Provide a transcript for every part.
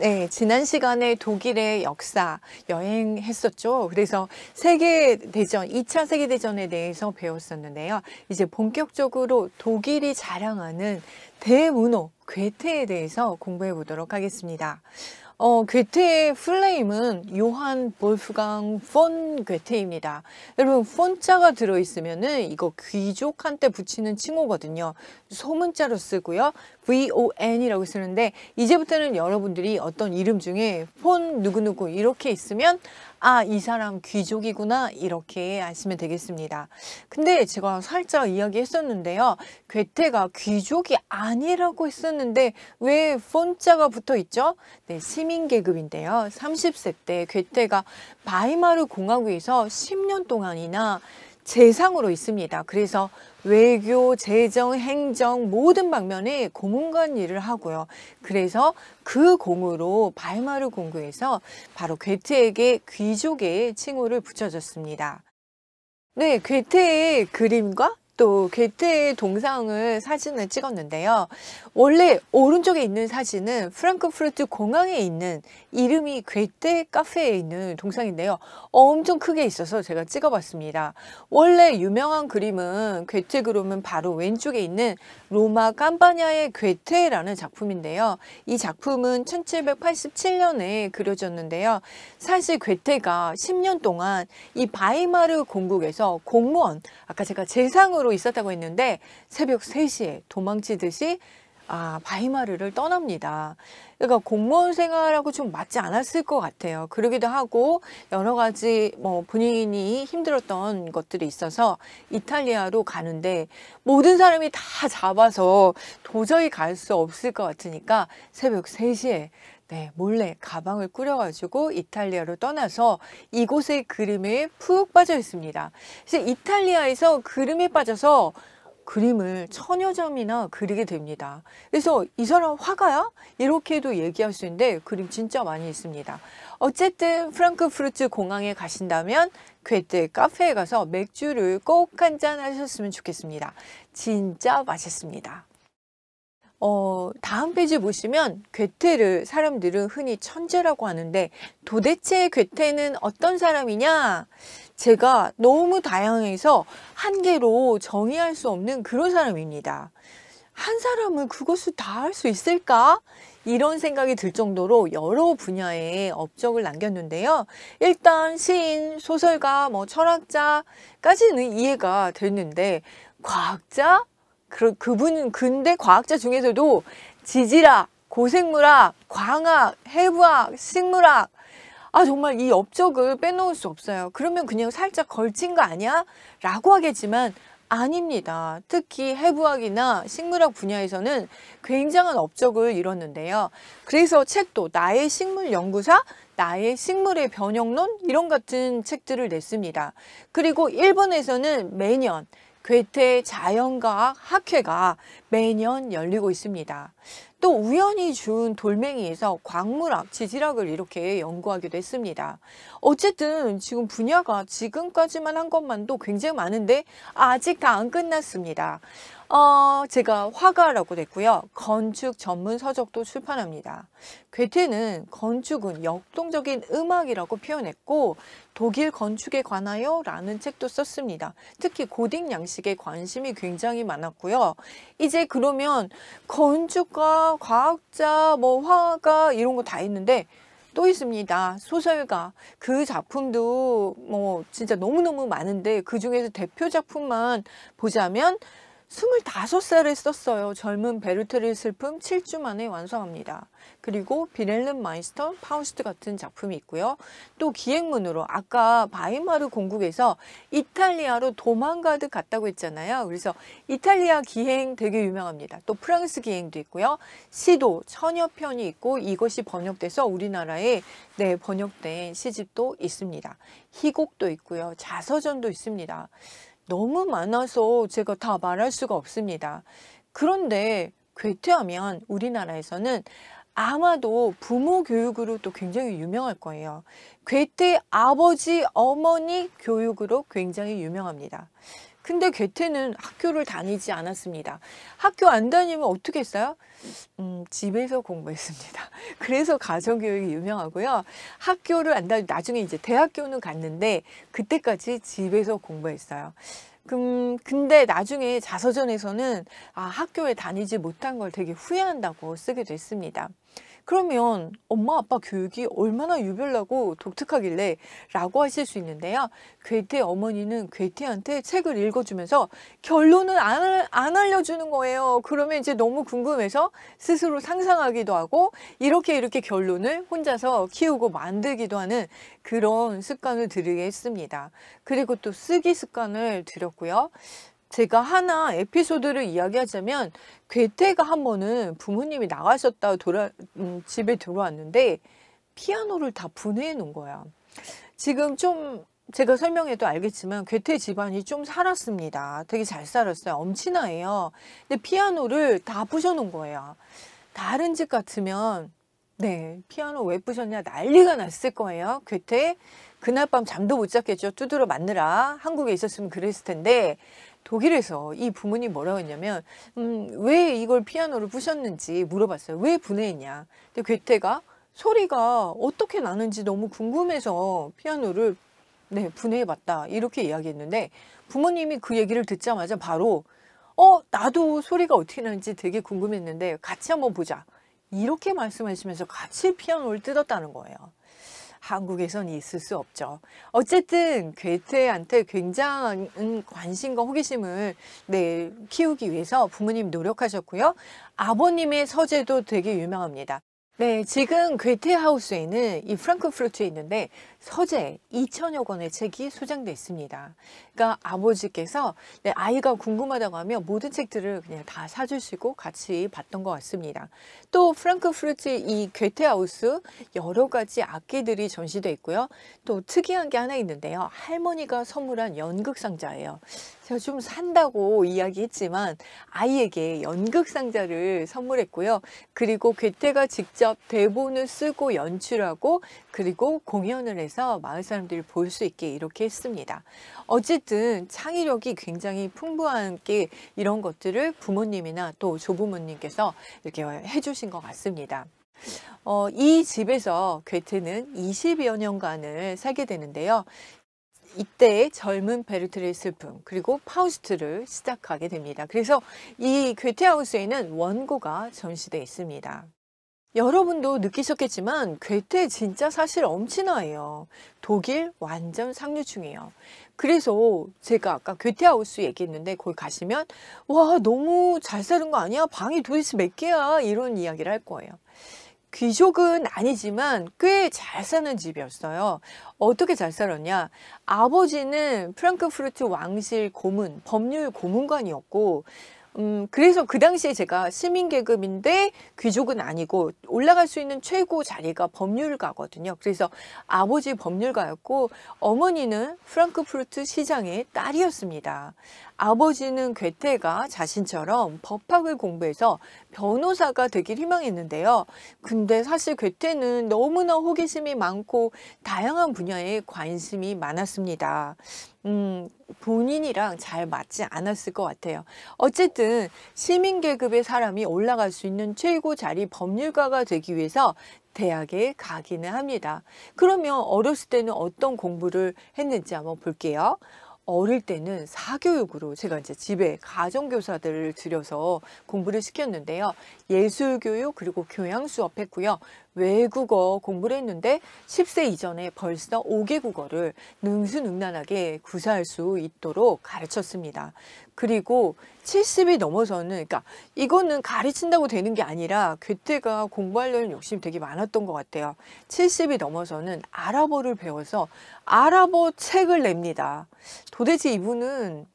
네, 지난 시간에 독일의 역사 여행했었죠. 그래서 세계대전, 2차 세계대전에 대해서 배웠었는데요. 이제 본격적으로 독일이 자랑하는 대문호 괴테에 대해서 공부해 보도록 하겠습니다. 괴테의 풀네임은 요한 볼프강 폰 괴테입니다. 여러분, 폰자가 들어있으면은 이거 귀족한테 붙이는 칭호거든요. 소문자로 쓰고요. VON이라고 쓰는데, 이제부터는 여러분들이 어떤 이름 중에 폰 누구누구 이렇게 있으면 아, 이 사람 귀족이구나 이렇게 아시면 되겠습니다. 근데 제가 살짝 이야기했었는데요. 괴테가 귀족이 아니라고 했었는데 왜 폰자가 붙어 있죠? 네, 시민 계급인데요. 30세 때 괴테가 바이마르 공화국에서 10년 동안이나 재상으로 있습니다. 그래서 외교, 재정, 행정 모든 방면에 고문관 일을 하고요. 그래서 그 공으로 바이마르 공국에서 바로 괴테에게 귀족의 칭호를 붙여줬습니다. 네, 괴테의 그림과 또 괴테의 동상을 사진을 찍었는데요. 원래 오른쪽에 있는 사진은 프랑크푸르트 공항에 있는 이름이 괴테 카페에 있는 동상인데요. 엄청 크게 있어서 제가 찍어봤습니다. 원래 유명한 그림은 괴테 그림은 바로 왼쪽에 있는 로마 캄파냐의 괴테라는 작품인데요. 이 작품은 1787년에 그려졌는데요. 사실 괴테가 10년 동안 이 바이마르 공국에서 공무원, 아까 제가 재상으로 있었다고 했는데 새벽 3시에 도망치듯이 바이마르를 떠납니다. 그러니까 공무원 생활하고 좀 맞지 않았을 것 같아요. 그러기도 하고 여러 가지 본인이 힘들었던 것들이 있어서 이탈리아로 가는데 모든 사람이 다 잡아서 도저히 갈 수 없을 것 같으니까 새벽 3시에 네, 몰래 가방을 꾸려가지고 이탈리아로 떠나서 이곳의 그림에 푹 빠져 있습니다. 그래서 이탈리아에서 그림에 빠져서 그림을 1000여 점이나 그리게 됩니다. 그래서 이 사람 화가야? 이렇게도 얘기할 수 있는데 그림 진짜 많이 있습니다. 어쨌든 프랑크푸르트 공항에 가신다면 괴테 카페에 가서 맥주를 꼭 한 잔 하셨으면 좋겠습니다. 진짜 맛있습니다. 다음 페이지 보시면 괴테를 사람들은 흔히 천재라고 하는데 도대체 괴테는 어떤 사람이냐? 제가 너무 다양해서 한 개로 정의할 수 없는 그런 사람입니다. 한 사람은 그것을 다 할 수 있을까? 이런 생각이 들 정도로 여러 분야에 업적을 남겼는데요. 일단 시인, 소설가, 철학자까지는 이해가 됐는데 과학자? 그분은 근데 과학자 중에서도 지질학, 고생물학, 광학, 해부학, 식물학 정말 이 업적을 빼놓을 수 없어요. 그러면 그냥 살짝 걸친 거 아니야? 라고 하겠지만 아닙니다. 특히 해부학이나 식물학 분야에서는 굉장한 업적을 이뤘는데요. 그래서 책도 나의 식물 연구사, 나의 식물의 변형론 이런 같은 책들을 냈습니다. 그리고 일본에서는 매년 괴테 자연과학 학회가 매년 열리고 있습니다. 또 우연히 준 돌멩이에서 광물학, 지질학을 이렇게 연구하기도 했습니다. 어쨌든 지금 분야가 지금까지만 한 것만도 굉장히 많은데 아직 다 안 끝났습니다. 제가 화가라고 냈고요. 건축 전문 서적도 출판합니다. 괴테는 건축은 역동적인 음악이라고 표현했고 독일 건축에 관하여 라는 책도 썼습니다. 특히 고딕 양식에 관심이 굉장히 많았고요. 이제 그러면 건축가, 과학자, 화가 이런 거 다 있는데 또 있습니다. 소설가. 그 작품도 진짜 너무너무 많은데 그 중에서 대표 작품만 보자면 25살에 썼어요. 젊은 베르테르의 슬픔 7주 만에 완성합니다. 그리고 비렐름 마이스터 파우스트 같은 작품이 있고요. 또 기행문으로 아까 바이마르 공국에서 이탈리아로 도망가듯 갔다고 했잖아요. 그래서 이탈리아 기행 되게 유명합니다. 또 프랑스 기행도 있고요. 시도 천여 편이 있고 이것이 번역돼서 우리나라에 번역된 시집도 있습니다. 희곡도 있고요. 자서전도 있습니다. 너무 많아서 제가 다 말할 수가 없습니다. 그런데 괴테하면 우리나라에서는 아마도 부모 교육으로 또 굉장히 유명할 거예요. 괴테 아버지, 어머니 교육으로 굉장히 유명합니다. 근데 괴테는 학교를 다니지 않았습니다. 학교 안 다니면 어떻게 했어요? 집에서 공부했습니다. 그래서 가정교육이 유명하고요. 학교를 안 다니, 나중에 이제 대학교는 갔는데 그때까지 집에서 공부했어요. 근데 나중에 자서전에서는 학교에 다니지 못한 걸 되게 후회한다고 쓰게 됐습니다. 그러면 엄마 아빠 교육이 얼마나 유별나고 독특하길래 라고 하실 수 있는데요. 괴테 어머니는 괴테한테 책을 읽어주면서 결론은 안 알려주는 거예요. 그러면 이제 너무 궁금해서 스스로 상상하기도 하고 이렇게 결론을 혼자서 키우고 만들기도 하는 그런 습관을 들이게 했습니다. 그리고 또 쓰기 습관을 들였고요. 제가 하나 에피소드를 이야기하자면 괴테가 한 번은 부모님이 나가셨다 집에 들어왔는데 피아노를 다 분해해 놓은 거야. 지금 좀 제가 설명해도 알겠지만 괴테 집안이 좀 살았습니다. 되게 잘 살았어요. 엄친아예요. 근데 피아노를 다 부셔 놓은 거예요. 다른 집 같으면 네, 피아노 왜 부셨냐 난리가 났을 거예요. 괴테 그날 밤 잠도 못 잤겠죠. 두드러 맞느라 한국에 있었으면 그랬을 텐데 독일에서 이 부모님 뭐라고 했냐면 왜 이걸 피아노를 부셨는지 물어봤어요. 왜 분해했냐. 근데 괴테가 소리가 어떻게 나는지 너무 궁금해서 피아노를 네, 분해해봤다 이렇게 이야기했는데 부모님이 그 얘기를 듣자마자 바로 나도 소리가 어떻게 나는지 되게 궁금했는데 같이 한번 보자 이렇게 말씀하시면서 같이 피아노를 뜯었다는 거예요. 한국에선 있을 수 없죠. 어쨌든 괴테한테 굉장한 관심과 호기심을 키우기 위해서 부모님 노력하셨고요. 아버님의 서재도 되게 유명합니다. 네, 지금 괴테 하우스에는 이 프랑크푸르트에 있는데 서재 2천여 권의 책이 소장돼 있습니다. 그러니까 아버지께서 아이가 궁금하다고 하면 모든 책들을 그냥 다 사주시고 같이 봤던 것 같습니다. 또 프랑크푸르트 이 괴테 하우스 여러 가지 악기들이 전시돼 있고요. 또 특이한 게 하나 있는데요. 할머니가 선물한 연극 상자예요. 제가 좀 산다고 이야기했지만 아이에게 연극 상자를 선물했고요. 그리고 괴테가 직접 대본을 쓰고 연출하고 그리고 공연을 해서 마을 사람들이 볼 수 있게 이렇게 했습니다. 어쨌든 창의력이 굉장히 풍부한 게 이런 것들을 부모님이나 또 조부모님께서 이렇게 해주신 것 같습니다. 이 집에서 괴테는 20여 년간을 살게 되는데요. 이때 젊은 베르트의 슬픔 그리고 파우스트를 시작하게 됩니다. 그래서 이 괴테하우스에는 원고가 전시되어 있습니다. 여러분도 느끼셨겠지만 괴테 진짜 사실 엄친아예요. 독일 완전 상류층이에요. 그래서 제가 아까 괴테하우스 얘기했는데 거기 가시면 와 너무 잘 사는 거 아니야? 방이 도대체 몇 개야? 이런 이야기를 할 거예요. 귀족은 아니지만 꽤 잘 사는 집이었어요. 어떻게 잘 살았냐? 아버지는 프랑크푸르트 왕실 고문, 법률 고문관이었고 그래서 그 당시에 제가 시민계급인데 귀족은 아니고 올라갈 수 있는 최고 자리가 법률가거든요. 그래서 아버지 법률가였고 어머니는 프랑크푸르트 시장의 딸이었습니다. 아버지는 괴테가 자신처럼 법학을 공부해서 변호사가 되길 희망했는데요. 근데 사실 괴테는 너무나 호기심이 많고 다양한 분야에 관심이 많았습니다. 본인이랑 잘 맞지 않았을 것 같아요. 어쨌든 시민계급의 사람이 올라갈 수 있는 최고 자리 법률가가 되기 위해서 대학에 가기는 합니다. 그러면 어렸을 때는 어떤 공부를 했는지 한번 볼게요. 어릴 때는 사교육으로 제가 이제 집에 가정교사들을 들여서 공부를 시켰는데요. 예술교육 그리고 교양 수업했고요. 외국어 공부를 했는데 10세 이전에 벌써 5개 국어를 능수능란하게 구사할 수 있도록 가르쳤습니다. 그리고 70이 넘어서는 그러니까 이거는 가르친다고 되는 게 아니라 괴테가 공부하려는 욕심이 되게 많았던 것 같아요. 70이 넘어서는 아랍어를 배워서 아랍어 책을 냅니다. 도대체 이분은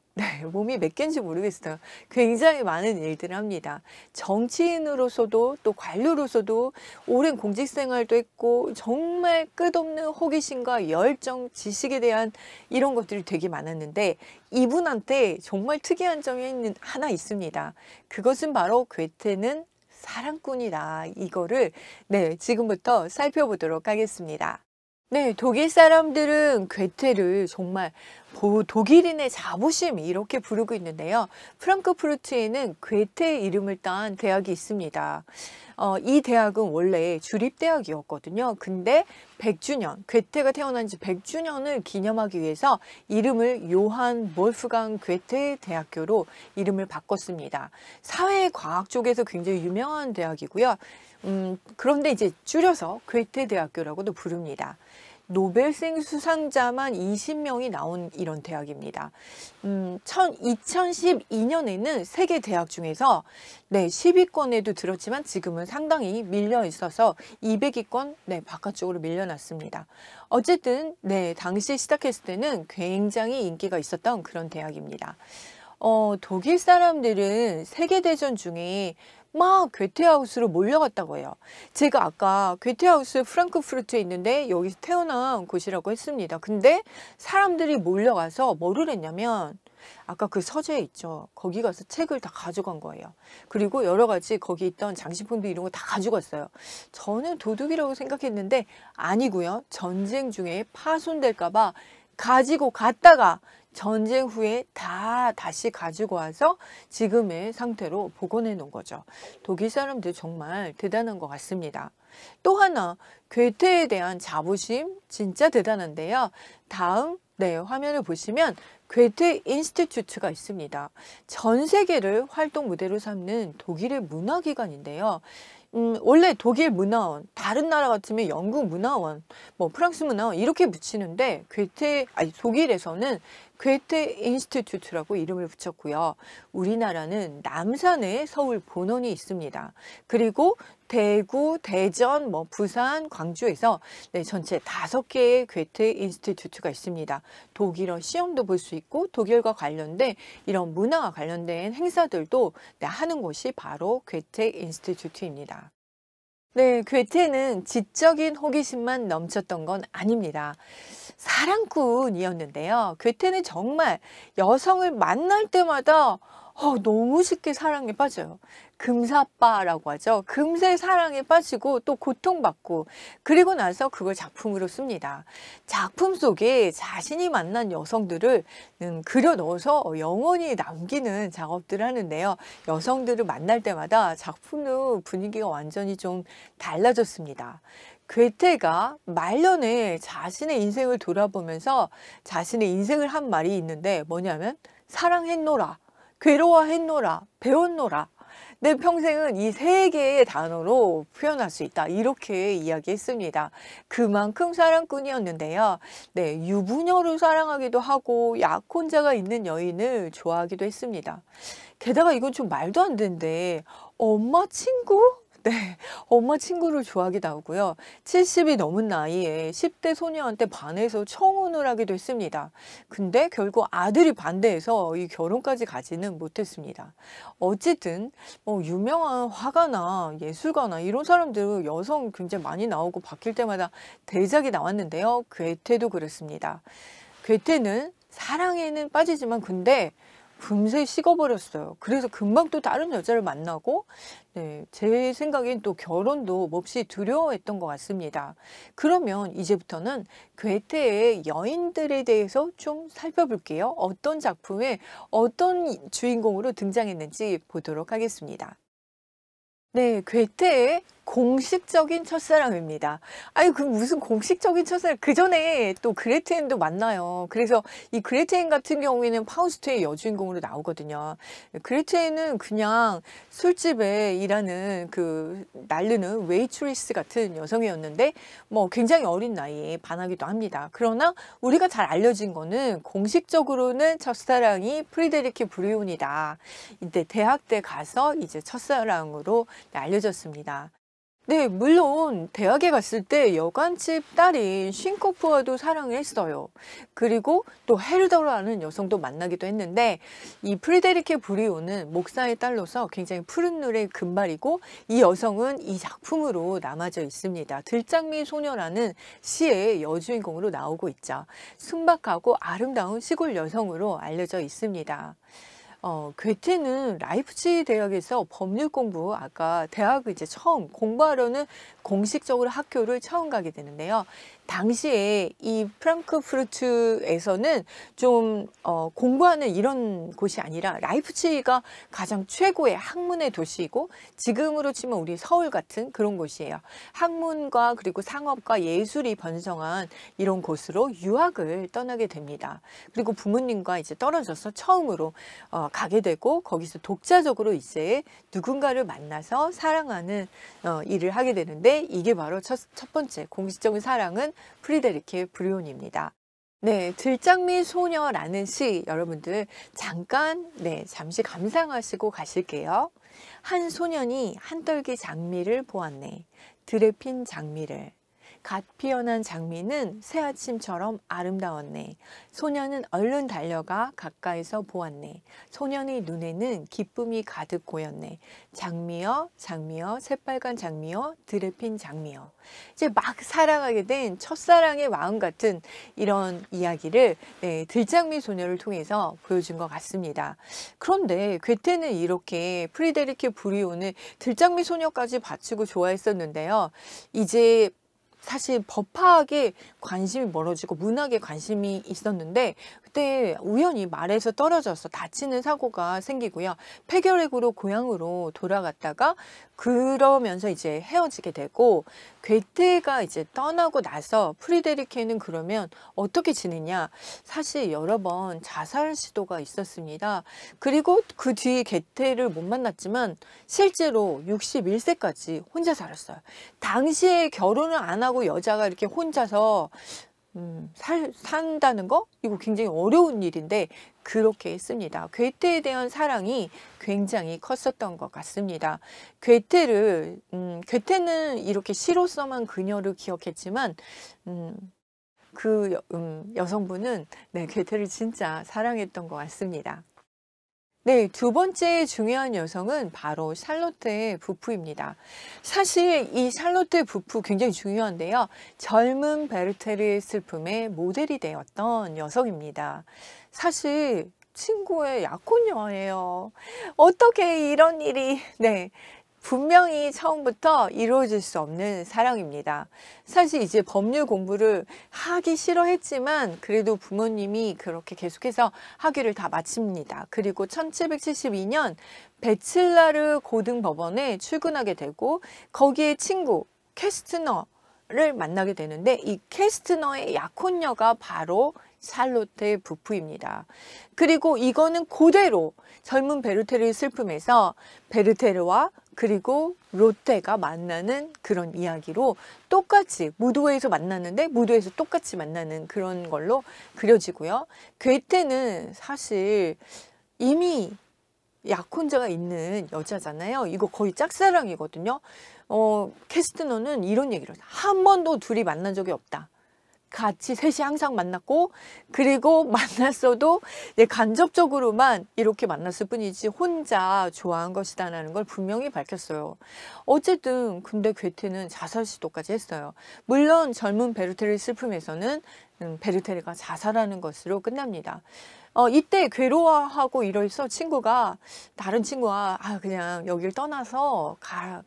몸이 몇 개인지 모르겠어요. 굉장히 많은 일들을 합니다. 정치인으로서도 또 관료로서도 오랜 공직 생활도 했고 정말 끝없는 호기심과 열정, 지식에 대한 이런 것들이 되게 많았는데 이분한테 정말 특이한 점이 하나 있습니다. 그것은 바로 괴테는 사랑꾼이다. 이거를 지금부터 살펴보도록 하겠습니다. 네, 독일 사람들은 괴테를 정말 독일인의 자부심 이렇게 부르고 있는데요. 프랑크푸르트에는 괴테 이름을 딴 대학이 있습니다. 이 대학은 원래 주립대학이었거든요. 근데 100주년, 괴테가 태어난 지 100주년을 기념하기 위해서 이름을 요한 몰프강 괴테 대학교로 이름을 바꿨습니다. 사회과학 쪽에서 굉장히 유명한 대학이고요. 그런데 이제 줄여서 괴테 대학교라고도 부릅니다. 노벨상 수상자만 20명이 나온 이런 대학입니다. 2012년에는 세계 대학 중에서 10위권에도 들었지만 지금은 상당히 밀려 있어서 200위권 바깥쪽으로 밀려났습니다. 어쨌든 당시 시작했을 때는 굉장히 인기가 있었던 그런 대학입니다. 독일 사람들은 세계대전 중에 막 괴테하우스로 몰려갔다고 해요. 제가 아까 괴테하우스 프랑크푸르트에 있는데 여기서 태어난 곳이라고 했습니다. 근데 사람들이 몰려가서 뭐를 했냐면 아까 그 서재에 있죠. 거기 가서 책을 다 가져간 거예요. 그리고 여러 가지 거기 있던 장식품도 이런 거 다 가져갔어요. 저는 도둑이라고 생각했는데 아니고요. 전쟁 중에 파손될까 봐 가지고 갔다가 전쟁 후에 다시 가지고 와서 지금의 상태로 복원해 놓은 거죠. 독일 사람들 정말 대단한 것 같습니다. 또 하나, 괴테에 대한 자부심 진짜 대단한데요. 다음 화면을 보시면 괴테 인스티튜트가 있습니다. 전 세계를 활동 무대로 삼는 독일의 문화기관인데요. 원래 독일 문화원, 다른 나라 같으면 영국 문화원, 프랑스 문화원 이렇게 붙이는데 독일에서는 괴테 인스티튜트라고 이름을 붙였고요. 우리나라는 남산에 서울 본원이 있습니다. 그리고 대구, 대전, 부산, 광주에서 전체 5개의 괴테 인스티튜트가 있습니다. 독일어 시험도 볼 수 있고 독일과 관련된 이런 문화와 관련된 행사들도 하는 곳이 바로 괴테 인스티튜트입니다. 괴테는 지적인 호기심만 넘쳤던 건 아닙니다. 사랑꾼이었는데요. 괴테는 정말 여성을 만날 때마다 너무 쉽게 사랑에 빠져요. 금사빠라고 하죠. 금세 사랑에 빠지고 또 고통받고 그리고 나서 그걸 작품으로 씁니다. 작품 속에 자신이 만난 여성들을 그려 넣어서 영원히 남기는 작업들을 하는데요. 여성들을 만날 때마다 작품의 분위기가 완전히 좀 달라졌습니다. 괴테가 말년에 자신의 인생을 돌아보면서 자신의 인생을 한 말이 있는데 뭐냐면 사랑했노라, 괴로워했노라, 배웠노라. 내 평생은 이 3개의 단어로 표현할 수 있다. 이렇게 이야기했습니다. 그만큼 사랑꾼이었는데요. 유부녀를 사랑하기도 하고 약혼자가 있는 여인을 좋아하기도 했습니다. 게다가 이건 좀 말도 안 되는데 엄마 친구? 엄마 친구를 좋아하기도 하고요. 70이 넘은 나이에 10대 소녀한테 반해서 청혼을 하기도 했습니다. 근데 결국 아들이 반대해서 이 결혼까지 가지는 못했습니다. 어쨌든 유명한 화가나 예술가나 이런 사람들 여성 굉장히 많이 나오고 바뀔 때마다 대작이 나왔는데요. 괴테도 그랬습니다. 괴테는 사랑에는 빠지지만 근데 금세 식어버렸어요. 그래서 금방 또 다른 여자를 만나고 제 생각엔 또 결혼도 몹시 두려워했던 것 같습니다. 그러면 이제부터는 괴테의 여인들에 대해서 좀 살펴볼게요. 어떤 작품에 어떤 주인공으로 등장했는지 보도록 하겠습니다. 괴테의 공식적인 첫사랑입니다. 그 무슨 공식적인 첫사랑. 그 전에 또 그레테인도 만나요. 그래서 이 그레테인 같은 경우에는 파우스트의 여주인공으로 나오거든요. 그레테인은 그냥 술집에 일하는 날르는 웨이트리스 같은 여성이었는데 굉장히 어린 나이에 반하기도 합니다. 그러나 우리가 잘 알려진 거는 공식적으로는 첫사랑이 프리데리케 브리온이다. 이때 대학 때 가서 이제 첫사랑으로 알려졌습니다. 물론 대학에 갔을 때 여관집 딸인 쉰코프와도 사랑을 했어요. 그리고 또 헤르더라는 여성도 만나기도 했는데 이 프리데리케 브리오는 목사의 딸로서 굉장히 푸른 눈의 금발이고 이 여성은 이 작품으로 남아져 있습니다. 들장미 소녀라는 시의 여주인공으로 나오고 있죠. 순박하고 아름다운 시골 여성으로 알려져 있습니다. 괴테는 라이프치히 대학에서 법률 공부, 아까 대학을 이제 처음 공부하려는 공식적으로 학교를 처음 가게 되는데요. 당시에 이 프랑크푸르트에서는 좀 공부하는 이런 곳이 아니라 라이프치히가 가장 최고의 학문의 도시이고 지금으로 치면 우리 서울 같은 그런 곳이에요. 학문과 그리고 상업과 예술이 번성한 이런 곳으로 유학을 떠나게 됩니다. 그리고 부모님과 이제 떨어져서 처음으로 가게 되고 거기서 독자적으로 이제 누군가를 만나서 사랑하는 일을 하게 되는데 이게 바로 첫 번째 공식적인 사랑은 프리데리케 브리온입니다. 네, 들장미 소녀라는 시 여러분들 잠깐 잠시 감상하시고 가실게요. 한 소년이 한떨기 장미를 보았네. 들에 핀 장미를. 갓 피어난 장미는 새아침처럼 아름다웠네. 소년은 얼른 달려가 가까이서 보았네. 소년의 눈에는 기쁨이 가득 고였네. 장미여, 장미여, 새빨간 장미여, 들에 핀 장미여. 이제 막 사랑하게 된 첫사랑의 마음 같은 이런 이야기를 들장미 소녀를 통해서 보여준 것 같습니다. 그런데 괴테는 이렇게 프리데리케 브리온을 들장미 소녀까지 바치고 좋아했었는데요. 이제 사실 법학에 관심이 멀어지고 문학에 관심이 있었는데 그때 우연히 말에서 떨어져서 다치는 사고가 생기고요. 폐결핵으로 고향으로 돌아갔다가 그러면서 이제 헤어지게 되고 괴테가 이제 떠나고 나서 프리데리케는 그러면 어떻게 지내냐? 사실 여러 번 자살 시도가 있었습니다. 그리고 그 뒤에 괴테를 못 만났지만 실제로 61세까지 혼자 살았어요. 당시에 결혼을 안 하고 여자가 이렇게 혼자서 산다는 거? 이거 굉장히 어려운 일인데 그렇게 했습니다. 괴테에 대한 사랑이 굉장히 컸었던 것 같습니다. 괴테는 이렇게 시로서만 그녀를 기억했지만 여성분은 괴테를 진짜 사랑했던 것 같습니다. 네, 두 번째 중요한 여성은 바로 샬롯의 부부입니다. 사실 이 샬롯의 부부 굉장히 중요한데요. 젊은 베르테르의 슬픔의 모델이 되었던 여성입니다. 사실 친구의 약혼녀예요. 어떻게 이런 일이 분명히 처음부터 이루어질 수 없는 사랑입니다. 사실 이제 법률 공부를 하기 싫어했지만 그래도 부모님이 그렇게 계속해서 학위를 다 마칩니다. 그리고 1772년 베칠라르 고등법원에 출근하게 되고 거기에 친구 캐스트너를 만나게 되는데 이 캐스트너의 약혼녀가 바로 샬롯의 부부입니다. 그리고 이거는 그대로 젊은 베르테르의 슬픔에서 베르테르와 그리고 로테가 만나는 그런 이야기로 똑같이 무도회에서 만났는데 무도회에서 똑같이 만나는 그런 걸로 그려지고요. 괴테는 사실 이미 약혼자가 있는 여자잖아요. 이거 거의 짝사랑이거든요. 캐스트너는 이런 얘기를 해요. 한 번도 둘이 만난 적이 없다. 같이 셋이 항상 만났고 그리고 만났어도 간접적으로만 이렇게 만났을 뿐이지 혼자 좋아한 것이다라는 걸 분명히 밝혔어요. 어쨌든 근데 괴테는 자살 시도까지 했어요. 물론 젊은 베르테르의 슬픔에서는 베르테르가 자살하는 것으로 끝납니다. 이때 괴로워하고 이래서 다른 친구가 그냥 여길 떠나서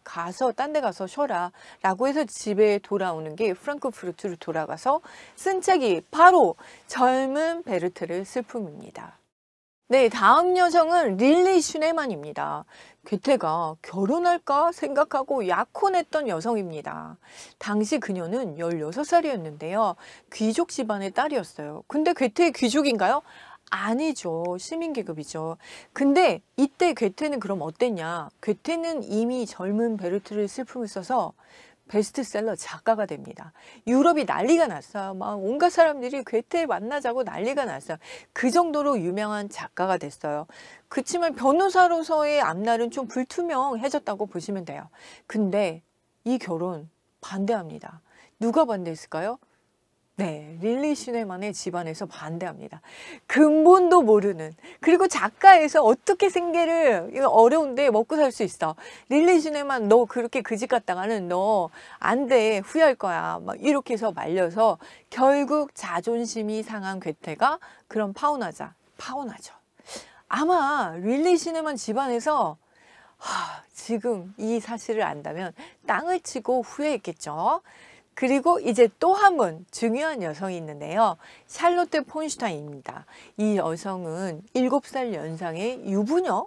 가서 딴 데 가서 쉬어라 라고 해서 집에 돌아오는 게 프랑크푸르트로 돌아가서 쓴 책이 바로 젊은 베르테르의 슬픔입니다. 네, 다음 여성은 릴리 슈네만입니다. 괴테가 결혼할까 생각하고 약혼했던 여성입니다. 당시 그녀는 16살이었는데요. 귀족 집안의 딸이었어요. 근데 괴테의 귀족인가요? 아니죠. 시민계급이죠. 근데 이때 괴테는 그럼 어땠냐? 괴테는 이미 젊은 베르테르의 슬픔을 써서 베스트셀러 작가가 됩니다. 유럽이 난리가 났어요. 막 온갖 사람들이 괴테 만나자고 난리가 났어요. 그 정도로 유명한 작가가 됐어요. 그치만 변호사로서의 앞날은 좀 불투명해졌다고 보시면 돼요. 근데 이 결혼 반대합니다. 누가 반대했을까요? 네, 릴리 슈네만의 집안에서 반대합니다. 근본도 모르는. 그리고 작가에서 어떻게 생계를 이거 어려운데 먹고 살 수 있어. 릴리 슈네만 너 그렇게 그 집 갔다가는 너 안 돼. 후회할 거야. 막 이렇게 해서 말려서 결국 자존심이 상한 괴테가 그럼 파혼하죠. 아마 릴리 슈네만 집안에서 지금 이 사실을 안다면 땅을 치고 후회했겠죠. 그리고 이제 또 한 분 중요한 여성이 있는데요. 샬롯테 폰슈타인입니다. 이 여성은 7살 연상의 유부녀,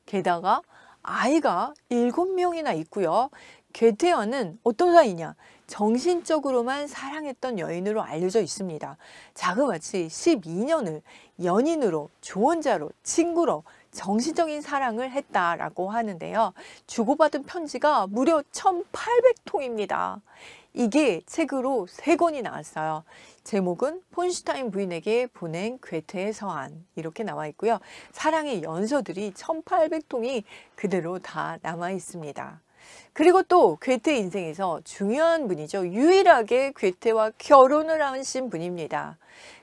게다가 아이가 7명이나 있고요. 괴테와는 어떤 사이냐? 정신적으로만 사랑했던 여인으로 알려져 있습니다. 자그마치 12년을 연인으로, 조언자로, 친구로 정신적인 사랑을 했다라고 하는데요. 주고받은 편지가 무려 1800통입니다. 이게 책으로 3권이 나왔어요. 제목은 폰슈타인 부인에게 보낸 괴테의 서한, 이렇게 나와 있고요. 사랑의 연서들이 1800통이 그대로 다 남아 있습니다. 그리고 또 괴테 인생에서 중요한 분이죠. 유일하게 괴테와 결혼을 하신 분입니다.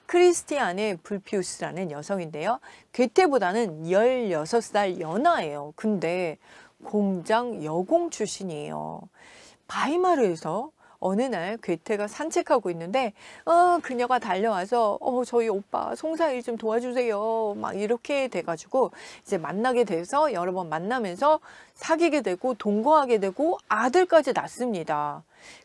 크리스티아네 불피우스라는 여성인데요. 괴테보다는 16살 연하예요. 근데 공장 여공 출신이에요. 바이마르에서 어느 날 괴테가 산책하고 있는데 그녀가 달려와서 저희 오빠 송사일 좀 도와주세요. 막 이렇게 돼가지고 이제 만나게 돼서 여러 번 만나면서 사귀게 되고 동거하게 되고 아들까지 낳습니다.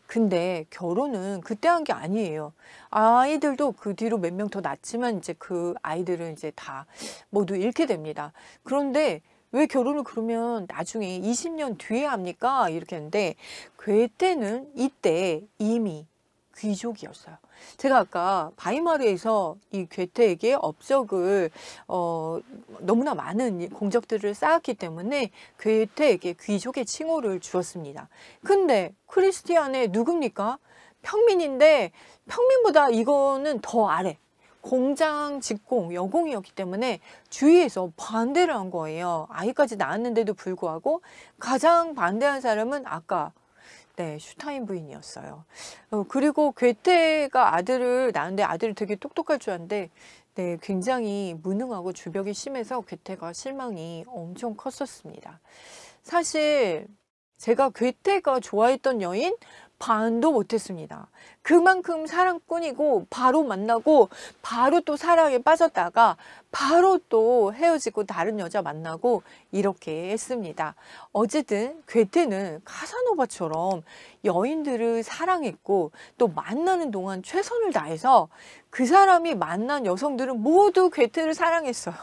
근데 결혼은 그때 한 게 아니에요. 아이들도 그 뒤로 몇 명 더 낳지만 이제 그 아이들은 이제 다 모두 잃게 됩니다. 그런데 왜 결혼을 그러면 나중에 20년 뒤에 합니까? 이렇게 했는데 괴테는 이때 이미 귀족이었어요. 제가 아까 바이마르에서 이 괴테에게 업적을 너무나 많은 공적들을 쌓았기 때문에 괴테에게 귀족의 칭호를 주었습니다. 근데 크리스티안의 누굽니까? 평민인데 평민보다 이거는 더 아래. 공장 직공, 여공이었기 때문에 주위에서 반대를 한 거예요. 아이까지 낳았는데도 불구하고 가장 반대한 사람은 아까 슈타인 부인이었어요. 그리고 괴테가 아들을 낳았는데 아들이 되게 똑똑할 줄 알았는데 굉장히 무능하고 주벽이 심해서 괴테가 실망이 엄청 컸었습니다. 사실 제가 괴테가 좋아했던 여인 반도 못했습니다. 그만큼 사랑꾼이고 바로 만나고 바로 또 사랑에 빠졌다가 바로 또 헤어지고 다른 여자 만나고 이렇게 했습니다. 어쨌든 괴테는 카사노바처럼 여인들을 사랑했고 또 만나는 동안 최선을 다해서 그 사람이 만난 여성들은 모두 괴테를 사랑했어요.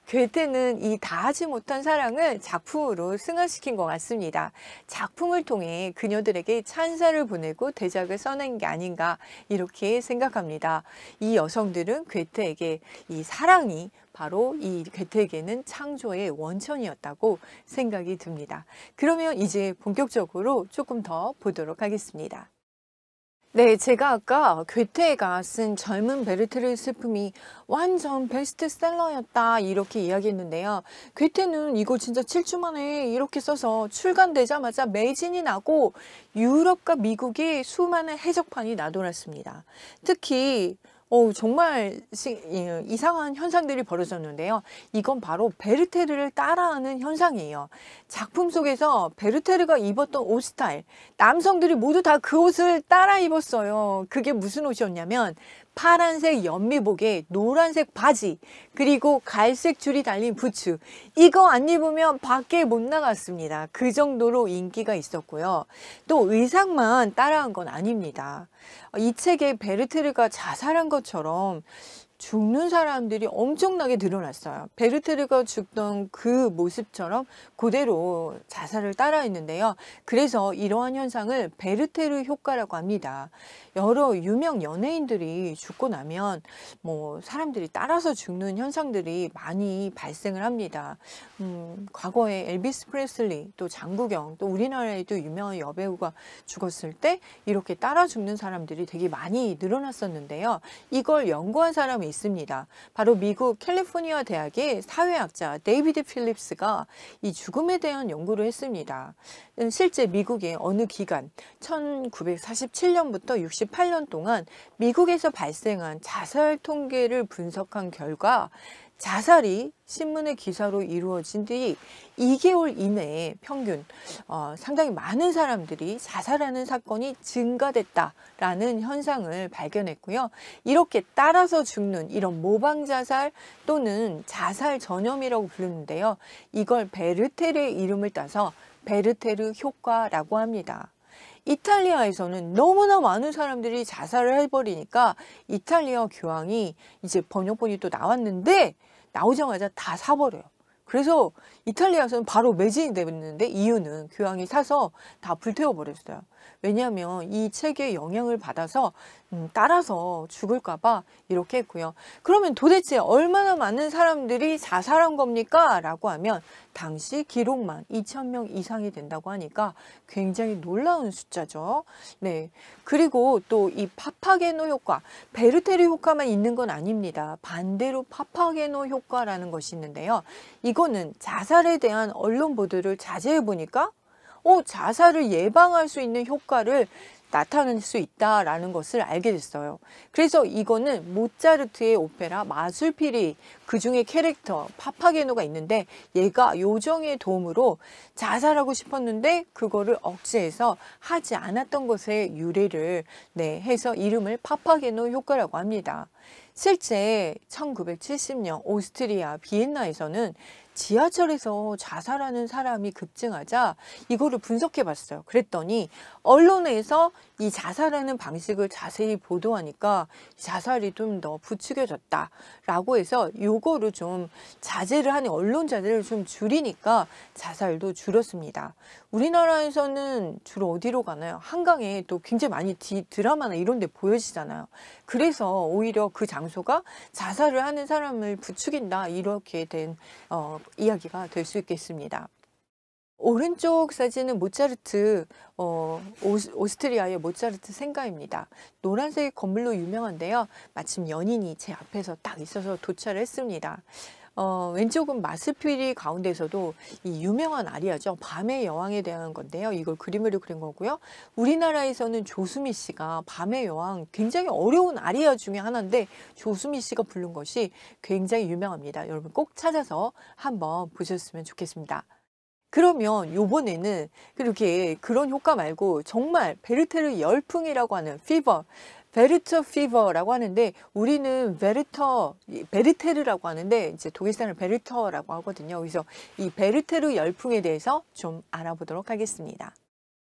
괴테는 이 다하지 못한 사랑을 작품으로 승화시킨 것 같습니다. 작품을 통해 그녀들에게 찬사를 보내고 대작을 써낸 게 아닌가 이렇게 생각합니다. 이 여성들은 괴테에게 이 사랑이 바로 이 괴테에게는 창조의 원천이었다고 생각이 듭니다. 그러면 이제 본격적으로 조금 더 보도록 하겠습니다. 제가 아까 괴테가 쓴 젊은 베르테르의 슬픔이 완전 베스트셀러였다 이렇게 이야기했는데요. 괴테는 이거 진짜 7주 만에 이렇게 써서 출간되자마자 매진이 나고 유럽과 미국에 수많은 해적판이 나돌았습니다. 특히 정말 이상한 현상들이 벌어졌는데요. 이건 바로 베르테르를 따라하는 현상이에요. 작품 속에서 베르테르가 입었던 옷 스타일, 남성들이 모두 다 그 옷을 따라 입었어요. 그게 무슨 옷이었냐면 파란색 연미복에 노란색 바지, 그리고 갈색 줄이 달린 부츠. 이거 안 입으면 밖에 못 나갔습니다. 그 정도로 인기가 있었고요. 또 의상만 따라한 건 아닙니다. 이 책에 베르테르가 자살한 것처럼 죽는 사람들이 엄청나게 늘어났어요. 베르테르가 죽던 그 모습처럼 그대로 자살을 따라했는데요. 그래서 이러한 현상을 베르테르 효과라고 합니다. 여러 유명 연예인들이 죽고 나면 사람들이 따라서 죽는 현상들이 많이 발생을 합니다. 과거에 엘비스 프레슬리, 또 장국영, 또 우리나라에도 유명한 여배우가 죽었을 때 이렇게 따라 죽는 사람들이 되게 많이 늘어났었는데요. 이걸 연구한 사람이 있습니다. 바로 미국 캘리포니아 대학의 사회학자 데이비드 필립스가 이 죽음에 대한 연구를 했습니다. 실제 미국의 어느 기간 1947년부터 68년 동안 미국에서 발생한 자살 통계를 분석한 결과 자살이 신문의 기사로 이루어진 뒤 2개월 이내에 평균 상당히 많은 사람들이 자살하는 사건이 증가됐다라는 현상을 발견했고요. 이렇게 따라서 죽는 이런 모방 자살 또는 자살 전염이라고 부르는데요. 이걸 베르테르의 이름을 따서 베르테르 효과라고 합니다. 이탈리아에서는 너무나 많은 사람들이 자살을 해버리니까 이탈리아 교황이 이제 번역본이 또 나왔는데 나오자마자 다 사버려요. 그래서 이탈리아에서는 바로 매진이 됐는데 이유는 교황이 사서 다 불태워버렸어요. 왜냐하면 이 책에 영향을 받아서 따라서 죽을까 봐 이렇게 했고요. 그러면 도대체 얼마나 많은 사람들이 자살한 겁니까? 라고 하면 당시 기록만 2,000명 이상이 된다고 하니까 굉장히 놀라운 숫자죠. 네. 그리고 또 이 파파게노 효과, 베르테르 효과만 있는 건 아닙니다. 반대로 파파게노 효과라는 것이 있는데요. 이거는 자살에 대한 언론 보도를 자세히 보니까 자살을 예방할 수 있는 효과를 나타낼 수 있다라는 것을 알게 됐어요. 그래서 이거는 모차르트의 오페라 마술피리 그 중에 캐릭터 파파게노가 있는데 얘가 요정의 도움으로 자살하고 싶었는데 그거를 억제해서 하지 않았던 것에 유래를 해서 이름을 파파게노 효과라고 합니다. 실제 1970년 오스트리아 비엔나에서는 지하철에서 자살하는 사람이 급증하자 이거를 분석해 봤어요. 그랬더니 언론에서 이 자살하는 방식을 자세히 보도하니까 자살이 좀 더 부추겨졌다라고 해서 요거를 좀 자제를 하는 언론 자제를 좀 줄이니까 자살도 줄었습니다. 우리나라에서는 주로 어디로 가나요? 한강에 또 굉장히 많이 드라마나 이런 데 보여지잖아요. 그래서 오히려 그 장소가 자살을 하는 사람을 부추긴다 이렇게 된 이야기가 될 수 있겠습니다. 오른쪽 사진은 모차르트, 오스트리아의 모차르트 생가입니다. 노란색 건물로 유명한데요. 마침 연인이 제 앞에서 딱 있어서 도착을 했습니다. 왼쪽은 마스피리 가운데서도 이 유명한 아리아죠. 밤의 여왕에 대한 건데요. 이걸 그림으로 그린 거고요. 우리나라에서는 조수미 씨가 밤의 여왕 굉장히 어려운 아리아 중에 하나인데 조수미 씨가 부른 것이 굉장히 유명합니다. 여러분 꼭 찾아서 한번 보셨으면 좋겠습니다. 그러면 요번에는 그렇게 그런 효과 말고 정말 베르테르 열풍이라고 하는 피버, 베르터 피버라고 하는데 우리는 베르테르라고 하는데 이제 독일 사람을 베르터라고 하거든요. 그래서 이 베르테르 열풍에 대해서 좀 알아보도록 하겠습니다.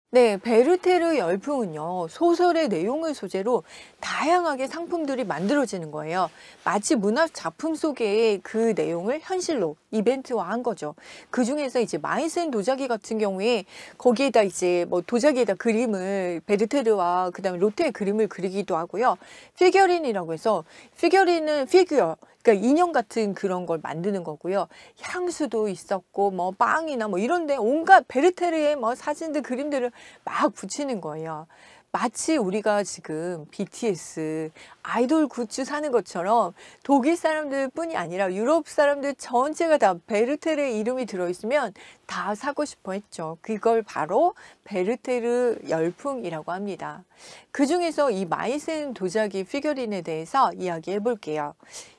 네, 베르테르 열풍은요, 소설의 내용을 소재로 다양하게 상품들이 만들어지는 거예요. 마치 문학 작품 속의 그 내용을 현실로 이벤트화한 거죠. 그 중에서 이제 마이센 도자기 같은 경우에 거기에다 이제 뭐 도자기에다 그림을 베르테르와 그다음에 로테의 그림을 그리기도 하고요. 피겨린이라고 해서 피겨린은 피규어, 그러니까 인형 같은 그런 걸 만드는 거고요. 향수도 있었고 뭐 빵이나 뭐 이런데 온갖 베르테르의 뭐 사진들 그림들을 막 붙이는 거예요. 마치 우리가 지금 BTS 아이돌 굿즈 사는 것처럼 독일 사람들 뿐이 아니라 유럽 사람들 전체가 다 베르테르의 이름이 들어있으면 다 사고 싶어 했죠. 그걸 바로 베르테르 열풍이라고 합니다. 그 중에서 이 마이센 도자기 피겨린에 대해서 이야기해 볼게요.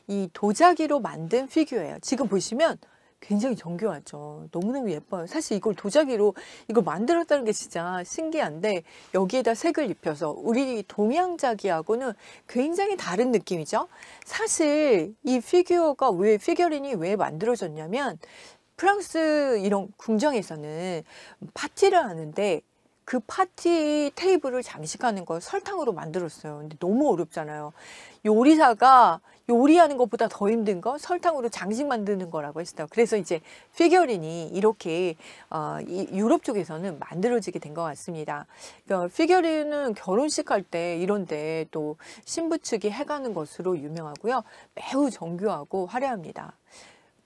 이 도자기로 만든 피규어예요. 지금 보시면 굉장히 정교하죠. 너무너무 예뻐요. 사실 이걸 도자기로 이걸 만들었다는 게 진짜 신기한데 여기에다 색을 입혀서 우리 동양자기하고는 굉장히 다른 느낌이죠. 사실 이 피겨린이 왜 만들어졌냐면 프랑스 이런 궁정에서는 파티를 하는데 그 파티 테이블을 장식하는 걸 설탕으로 만들었어요. 근데 너무 어렵잖아요. 요리사가 요리하는 것보다 더 힘든 거 설탕으로 장식 만드는 거라고 했어요. 그래서 이제 피겨린이 이렇게 유럽 쪽에서는 만들어지게 된 것 같습니다. 그러니까 피겨린은 결혼식 할 때 이런데 또 신부 측이 해가는 것으로 유명하고요. 매우 정교하고 화려합니다.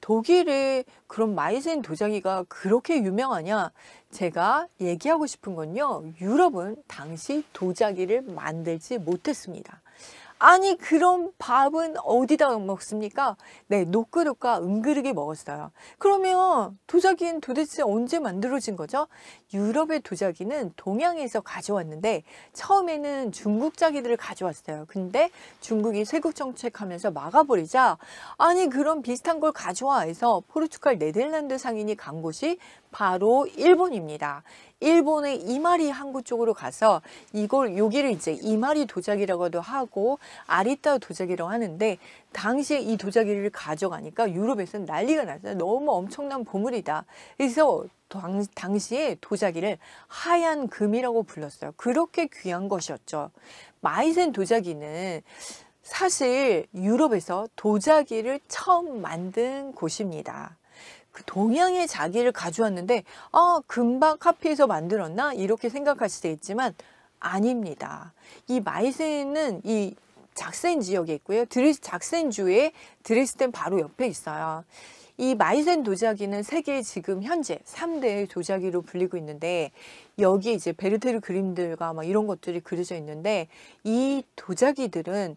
독일의 그런 마이센 도자기가 그렇게 유명하냐? 제가 얘기하고 싶은 건요. 유럽은 당시 도자기를 만들지 못했습니다. 아니 그럼 밥은 어디다 먹습니까? 네, 녹그릇과 은그릇에 먹었어요. 그러면 도자기는 도대체 언제 만들어진 거죠? 유럽의 도자기는 동양에서 가져왔는데 처음에는 중국 자기들을 가져왔어요. 근데 중국이 쇄국 정책하면서 막아버리자 아니 그럼 비슷한 걸 가져와 해서 포르투갈 네덜란드 상인이 간 곳이 바로 일본입니다. 일본의 이마리 항구 쪽으로 가서 여기를 이제 이마리 도자기라고도 하고 아리따 도자기라고 하는데, 당시에 이 도자기를 가져가니까 유럽에서는 난리가 났어요. 너무 엄청난 보물이다. 그래서 당시에 도자기를 하얀 금이라고 불렀어요. 그렇게 귀한 것이었죠. 마이센 도자기는 사실 유럽에서 도자기를 처음 만든 곳입니다. 그 동양의 자기를 가져왔는데 금방 카피해서 만들었나 이렇게 생각하실 수 있지만 아닙니다. 이 마이센은 이 작센 지역에 있고요. 작센주의 드레스덴 바로 옆에 있어요. 이 마이센 도자기는 세계 지금 현재 3대 도자기로 불리고 있는데, 여기에 이제 베르테르 그림들과 막 이런 것들이 그려져 있는데, 이 도자기들은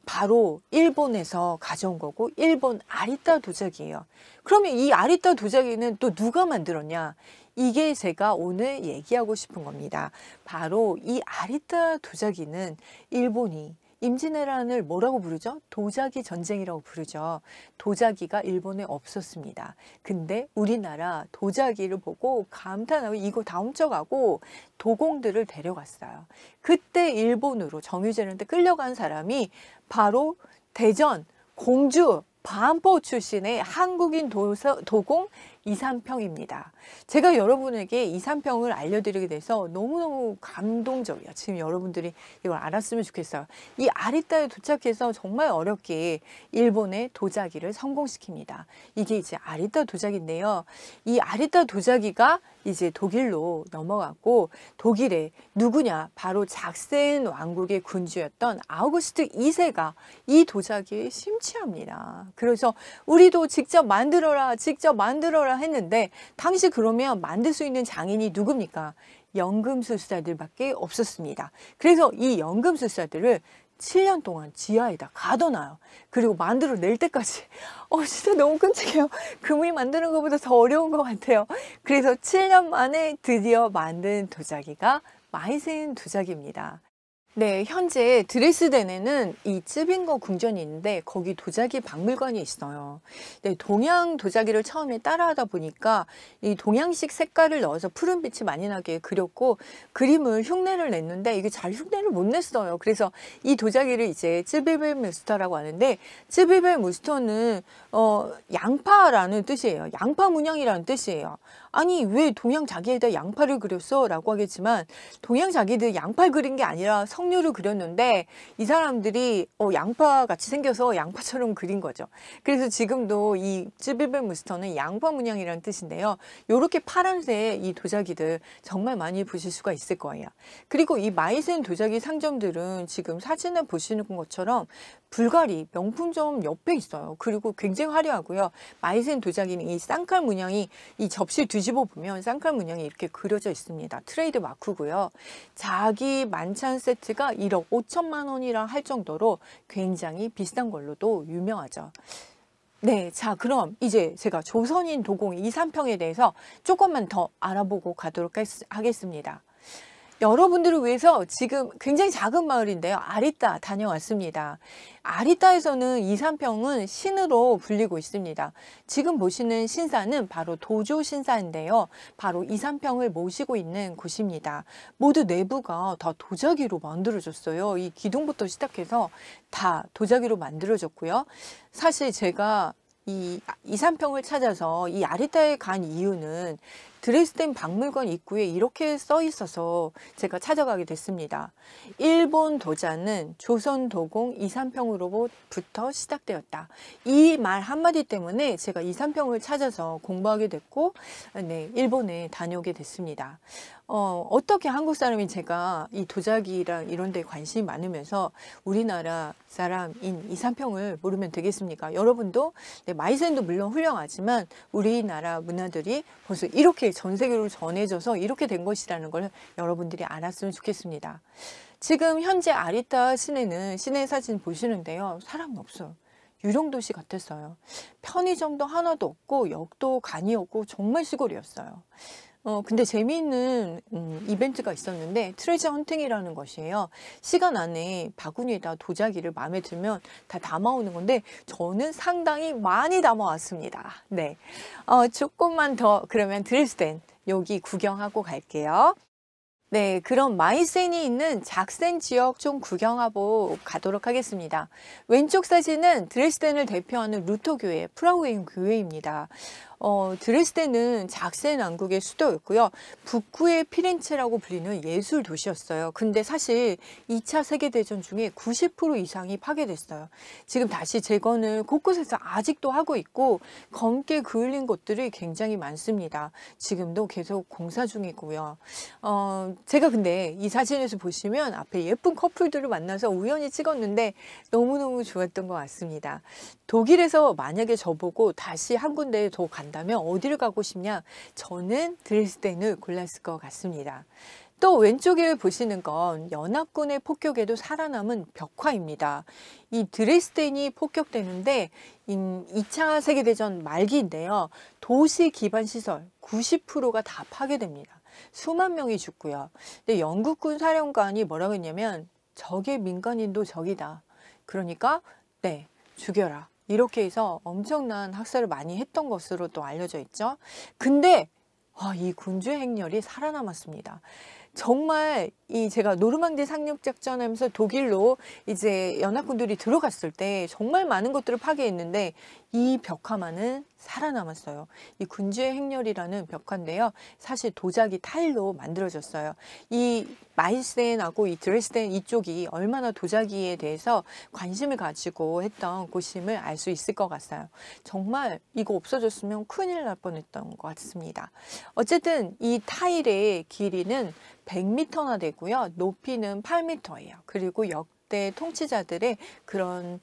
바로 일본에서 가져온 거고 일본 아리따 도자기예요. 그러면 이 아리따 도자기는 또 누가 만들었냐? 이게 제가 오늘 얘기하고 싶은 겁니다. 바로 이 아리따 도자기는 일본이 임진왜란을 뭐라고 부르죠? 도자기 전쟁이라고 부르죠. 도자기가 일본에 없었습니다. 근데 우리나라 도자기를 보고 감탄하고 이거 다 훔쳐가고 도공들을 데려갔어요. 그때 일본으로 정유재한테 끌려간 사람이 바로 대전, 공주, 반포 출신의 한국인 도공 이삼평입니다. 제가 여러분에게 이삼평을 알려드리게 돼서 너무너무 감동적이에요. 지금 여러분들이 이걸 알았으면 좋겠어요. 이 아리따에 도착해서 정말 어렵게 일본의 도자기를 성공시킵니다. 이게 이제 아리따 도자기인데요. 이 아리따 도자기가 이제 독일로 넘어갔고, 독일에 누구냐? 바로 작센 왕국의 군주였던 아우구스트 2세가 이 도자기에 심취합니다. 그래서 우리도 직접 만들어라 했는데, 당시 그러면 만들 수 있는 장인이 누굽니까? 연금술사들밖에 없었습니다. 그래서 이 연금술사들을 7년 동안 지하에다 가둬놔요. 그리고 만들어낼 때까지. 진짜 너무 끔찍해요. 금을 만드는 것보다 더 어려운 것 같아요. 그래서 7년 만에 드디어 만든 도자기가 마이센 도자기입니다. 네, 현재 드레스덴에는 이 쯔빙거 궁전이 있는데 거기 도자기 박물관이 있어요. 네, 동양 도자기를 처음에 따라하다 보니까 이 동양식 색깔을 넣어서 푸른빛이 많이 나게 그렸고, 그림을 흉내를 냈는데 이게 잘 흉내를 못 냈어요. 그래서 이 도자기를 이제 쯔비벨 무스터라고 하는데, 쯔비벨 무스터는 양파라는 뜻이에요. 양파 문양이라는 뜻이에요. 아니 왜 동양 자기에다 양파를 그렸어? 라고 하겠지만, 동양 자기들 양파를 그린 게 아니라 석류를 그렸는데 이 사람들이 양파 같이 생겨서 양파처럼 그린 거죠. 그래서 지금도 이 쯔비벨 무스터는 양파 문양이라는 뜻인데요. 이렇게 파란색 이 도자기들 정말 많이 보실 수가 있을 거예요. 그리고 이 마이센 도자기 상점들은 지금 사진을 보시는 것처럼 불가리 명품점 옆에 있어요. 그리고 굉장히 화려하고요. 마이센 도자기는 이 쌍칼 문양이, 이 접시 뒤집어 보면 쌍칼 문양이 이렇게 그려져 있습니다. 트레이드 마크고요. 자기 만찬 세트가 1억 5천만 원이라 할 정도로 굉장히 비싼 걸로도 유명하죠. 네, 자 그럼 이제 제가 조선인 도공 이삼평에 대해서 조금만 더 알아보고 가도록 하겠습니다. 여러분들을 위해서 지금 굉장히 작은 마을인데요. 아리따 다녀왔습니다. 아리따에서는 이삼평은 신으로 불리고 있습니다. 지금 보시는 신사는 바로 도조 신사인데요. 바로 이삼평을 모시고 있는 곳입니다. 모두 내부가 다 도자기로 만들어졌어요. 이 기둥부터 시작해서 다 도자기로 만들어졌고요. 사실 제가 이 이삼평을 찾아서 이 아리따에 간 이유는 드레스덴 박물관 입구에 이렇게 써 있어서 제가 찾아가게 됐습니다. 일본 도자는 조선 도공 이삼평으로부터 시작되었다. 이 말 한마디 때문에 제가 이삼평을 찾아서 공부하게 됐고, 네, 일본에 다녀오게 됐습니다. 어떻게 한국 사람인 제가 이 도자기랑 이런 데 관심이 많으면서 우리나라 사람인 이삼평을 모르면 되겠습니까? 여러분도 네, 마이센도 물론 훌륭하지만 우리나라 문화들이 벌써 이렇게 전 세계로 전해져서 이렇게 된 것이라는 걸 여러분들이 알았으면 좋겠습니다. 지금 현재 아리따 시내는 시내 사진 보시는데요. 사람이 없어요. 유령도시 같았어요. 편의점도 하나도 없고 역도 간이 없고 정말 시골이었어요. 근데 재미있는 이벤트가 있었는데 트레저 헌팅이라는 것이에요. 시간 안에 바구니에다 도자기를 마음에 들면 다 담아오는 건데 저는 상당히 많이 담아왔습니다. 네. 조금만 더 그러면 드레스덴 여기 구경하고 갈게요. 네, 그럼 마이센이 있는 작센 지역 좀 구경하고 가도록 하겠습니다. 왼쪽 사진은 드레스덴을 대표하는 루터 교회, 프라우의 교회입니다. 드레스덴은 작센 왕국의 수도였고요. 북구의 피렌체라고 불리는 예술 도시였어요. 근데 사실 2차 세계대전 중에 90% 이상이 파괴됐어요. 지금 다시 재건을 곳곳에서 아직도 하고 있고 검게 그을린 곳들이 굉장히 많습니다. 지금도 계속 공사 중이고요. 제가 근데 이 사진에서 보시면 앞에 예쁜 커플들을 만나서 우연히 찍었는데 너무너무 좋았던 것 같습니다. 독일에서 만약에 저보고 다시 한 군데에 더 간다면 어디를 가고 싶냐? 저는 드레스덴을 골랐을 것 같습니다. 또 왼쪽에 보시는 건 연합군의 폭격에도 살아남은 벽화입니다. 이 드레스덴이 폭격되는데 2차 세계대전 말기인데요. 도시 기반 시설 90%가 다 파괴됩니다. 수만 명이 죽고요. 근데 영국군 사령관이 뭐라고 했냐면 적의 민간인도 적이다. 그러니까 네, 죽여라. 이렇게 해서 엄청난 학살을 많이 했던 것으로 또 알려져 있죠. 근데 이 군주의 행렬이 살아남았습니다. 정말 제가 노르망디 상륙 작전하면서 독일로 이제 연합군들이 들어갔을 때 정말 많은 것들을 파괴했는데 이 벽화만은 살아남았어요. 이 군주의 행렬이라는 벽화인데요. 사실 도자기 타일로 만들어졌어요. 이 마이센하고 이 드레스덴 이쪽이 얼마나 도자기에 대해서 관심을 가지고 했던 곳임을 알 수 있을 것 같아요. 정말 이거 없어졌으면 큰일 날 뻔했던 것 같습니다. 어쨌든 이 타일의 길이는 100m나 되고요. 높이는 8m예요. 그리고 역대 통치자들의 그런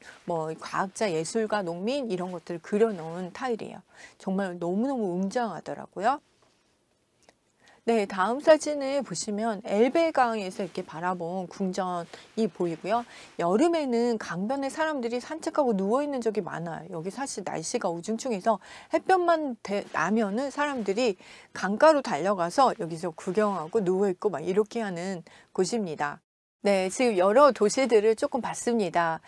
과학자, 예술가, 농민 이런 것들을 그려놓은 타일이에요. 정말 너무너무 웅장하더라고요. 네, 다음 사진을 보시면 엘베강에서 이렇게 바라본 궁전이 보이고요. 여름에는 강변에 사람들이 산책하고 누워있는 적이 많아요. 여기 사실 날씨가 우중충해서 햇볕만 나면은 사람들이 강가로 달려가서 여기서 구경하고 누워있고 막 이렇게 하는 곳입니다. 네, 지금 여러 도시들을 조금 봤습니다.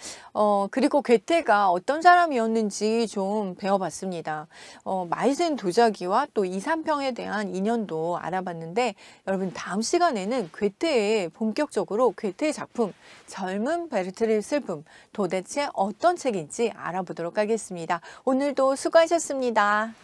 그리고 괴테가 어떤 사람이었는지 좀 배워봤습니다. 마이센 도자기와 또 이산평에 대한 인연도 알아봤는데, 여러분 다음 시간에는 괴테의 본격적으로 괴테의 작품, 젊은 베르트의 슬픔, 도대체 어떤 책인지 알아보도록 하겠습니다. 오늘도 수고하셨습니다.